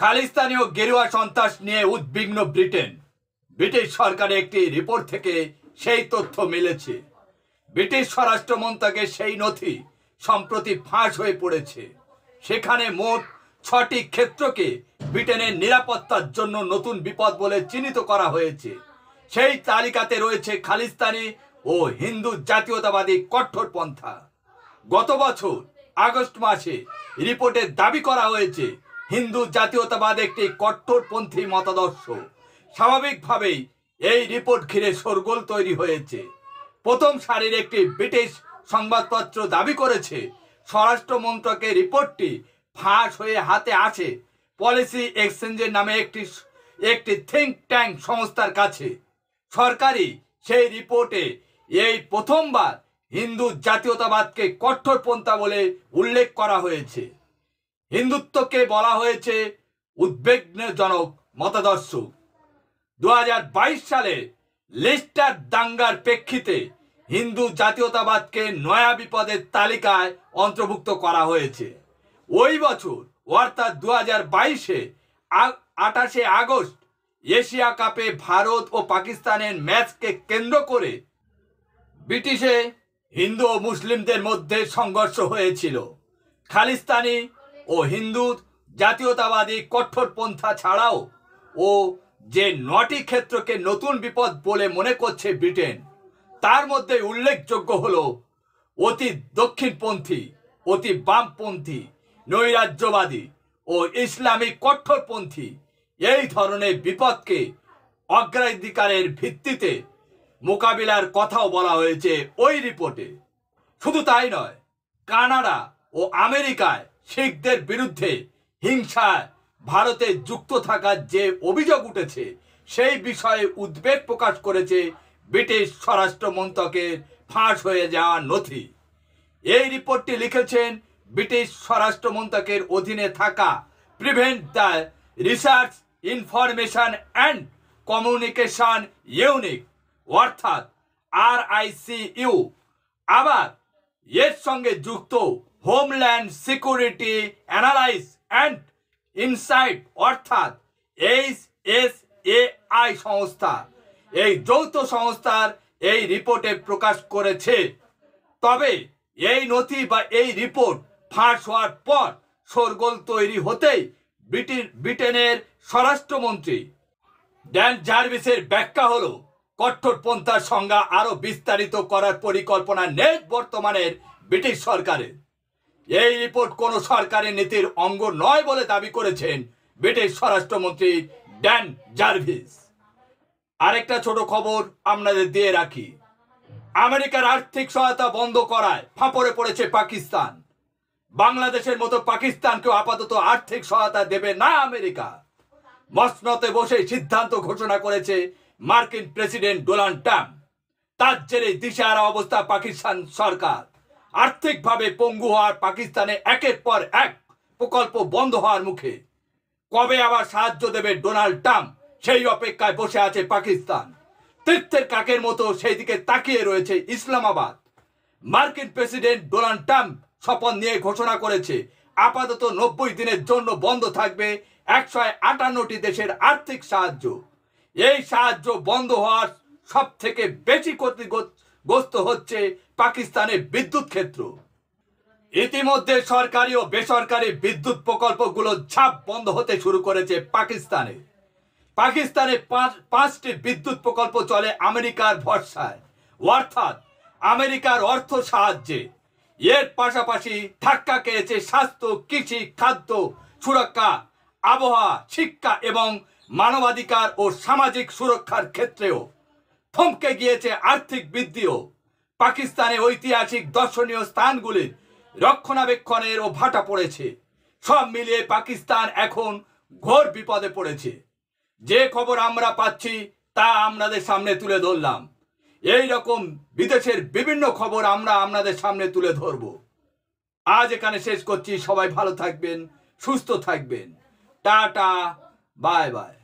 খালিস্তানি ও গেরুয়া সন্ত্রাস নিয়ে উদ্বিগ্ন ব্রিটেন। ব্রিটিশ সরকারের একটি রিপোর্ট থেকে সেই তথ্য মিলেছে। ব্রিটিশ স্বরাষ্ট্র মন্ত্রকের সেই নথি সম্প্রতি ফাঁস হয়ে পড়েছে। সেখানে মোট 6টি ক্ষেত্রকে ব্রিটেনের নিরাপত্তার জন্য নতুন বিপদ বলে চিহ্নিত করা হয়েছে। সেই তালিকাতে রয়েছে খালিস্তানি ও হিন্দু জাতীয়তাবাদী কট্টরপন্থা। গত বছর আগস্ট মাসে রিপোর্টে দাবি করা হয়েছে হিন্দু জাতীয়তাবাদ একটি কট্টরপন্থী মতাদর্শ। স্বাভাবিকভাবেই এই রিপোর্ট ঘিরে শোরগোল তৈরি হয়েছে। প্রথম সারির একটি ব্রিটিশ সংবাদপত্র দাবি করেছে স্বরাষ্ট্র মন্ত্রকের রিপোর্টটি ফাঁস হয়ে হাতে আছে পলিসি এক্সচেঞ্জের নামে একটি থিঙ্ক ট্যাঙ্ক সংস্থার কাছে। সরকারি সেই রিপোর্টে এই প্রথমবার হিন্দু জাতীয়তাবাদকে কট্টরপন্থা বলে উল্লেখ করা হয়েছে। হিন্দুত্বকে বলা হয়েছে উদ্বেগজনক মতাদর্শ। 2022 সালে লিস্টার দাঙ্গার প্রেক্ষিতে হিন্দু জাতীয়তাবাদকে নয়া বিপদের তালিকায় অন্তর্ভুক্ত করা হয়েছে। ওই বছর অর্থাৎ 2022-এ 28শে আগস্ট এশিয়া কাপে ভারত ও পাকিস্তানের ম্যাচকে কেন্দ্র করে ব্রিটিশে হিন্দু ও মুসলিমদের মধ্যে সংঘর্ষ হয়েছিল। খালিস্তানি ও হিন্দু জাতীয়তাবাদী কট্টরপন্থা ছাড়াও ও যে 9টি ক্ষেত্রকে নতুন বিপদ বলে মনে করছে ব্রিটেন, তার মধ্যে উল্লেখযোগ্য হলো অতি দক্ষিণপন্থী, অতি বামপন্থী, নৈরাজ্যবাদী ও ইসলামিক কট্টরপন্থী। এই ধরনের বিপদকে অগ্রাধিকারের ভিত্তিতে মোকাবিলার কথাও বলা হয়েছে ওই রিপোর্টে। শুধু তাই নয়, কানাডা ও আমেরিকায় শিখদের বিরুদ্ধে হিংসায় ভারতে যুক্ত থাকার যে অভিযোগ উঠেছে সেই বিষয়ে উদ্বেগ প্রকাশ করেছে ব্রিটিশ স্বরাষ্ট্র মন্ত্রকের ফাঁস হয়ে যাওয়া নথি। এই রিপোর্টটি লিখেছেন ব্রিটিশ স্বরাষ্ট্র মন্ত্রকের অধীনে থাকা prevent the research information and communication unit অর্থাৎ RICU। আবার এর সঙ্গে যুক্ত homeland security analyse and insight অর্থাৎ HSAI সংস্থা। এই যৌথ সংস্থার এই রিপোর্টে প্রকাশ করেছে। তবে এই নথি বা এই রিপোর্ট ফাঁস হওয়ার পর শোরগোল তৈরি হতেই ব্রিটেনের স্বরাষ্ট্রমন্ত্রী ড্যান জার্ভিসের ব্যাখ্যা হলো কট্টরপন্থার সংজ্ঞা আরো বিস্তারিত করার পরিকল্পনা নেই বর্তমানের ব্রিটিশ সরকারের। এই রিপোর্ট কোনো সরকারি নীতির অঙ্গ নয় বলে দাবি করেছেন ব্রিটিশ স্বরাষ্ট্রমন্ত্রী ড্যান জার্ভিস। আরেকটা ছোট খবর আপনাদের দিয়ে রাখি, আমেরিকার আর্থিক সহায়তা বন্ধ করায় ফাঁপড়ে পড়েছে পাকিস্তান। বাংলাদেশের মতো পাকিস্তানকেও আপাতত আর্থিক সহায়তা দেবে না আমেরিকা। মসনদে বসে সিদ্ধান্ত ঘোষণা করেছে মার্কিন প্রেসিডেন্ট ডোনাল্ড ট্রাম্প। তার জেরে দিশেহারা অবস্থা পাকিস্তান সরকার। আর্থিকভাবে পঙ্গু হওয়ার পাকিস্তানে একের পর এক প্রকল্প বন্ধ হওয়ার মুখে। কবে আবার সাহায্য দেবে ডোনাল্ড ট্রাম্প, সেই অপেক্ষায় বসে আছে পাকিস্তান। তীর্থের কাকের মতো সেই দিকে তাকিয়ে রয়েছে ইসলামাবাদ। মার্কিন প্রেসিডেন্ট ডোনাল্ড ট্রাম্প শপথ নিয়ে ঘোষণা করেছে আপাতত 90 দিনের জন্য বন্ধ থাকবে 158টি দেশের আর্থিক সাহায্য। এই সাহায্য বন্ধ হওয়ার সব থেকে বেশি ক্ষতিগ্রস্ত হচ্ছে পাকিস্তানের বিদ্যুৎ ক্ষেত্র। ইতিমধ্যে সরকারি ও বেসরকারি বিদ্যুৎ প্রকল্পগুলো ঝাঁপ বন্ধ হতে শুরু করেছে পাকিস্তানে। পাকিস্তানে 5টি বিদ্যুৎ প্রকল্প চলে আমেরিকার ভরসায়, অর্থাৎ আমেরিকার অর্থ সাহায্যে। এর পাশাপাশি ধাক্কা খেয়েছে স্বাস্থ্য, কৃষি, খাদ্য সুরক্ষা, আবহাওয়া, শিক্ষা এবং মানবাধিকার ও সামাজিক সুরক্ষার ক্ষেত্রেও। থমকে গিয়েছে আর্থিক বৃদ্ধিও। পাকিস্তানে ঐতিহাসিক দর্শনীয় স্থানগুলির রক্ষণাবেক্ষণের ও ভাটা পড়েছে। সব মিলিয়ে পাকিস্তান এখন ঘোর বিপদে পড়েছে। যে খবর আমরা পাচ্ছি তা আপনাদের সামনে তুলে ধরলাম। এই রকম বিদেশের বিভিন্ন খবর আমরা আপনাদের সামনে তুলে ধরব। আজ এখানে শেষ করছি। সবাই ভালো থাকবেন, সুস্থ থাকবেন। Tata, bye bye.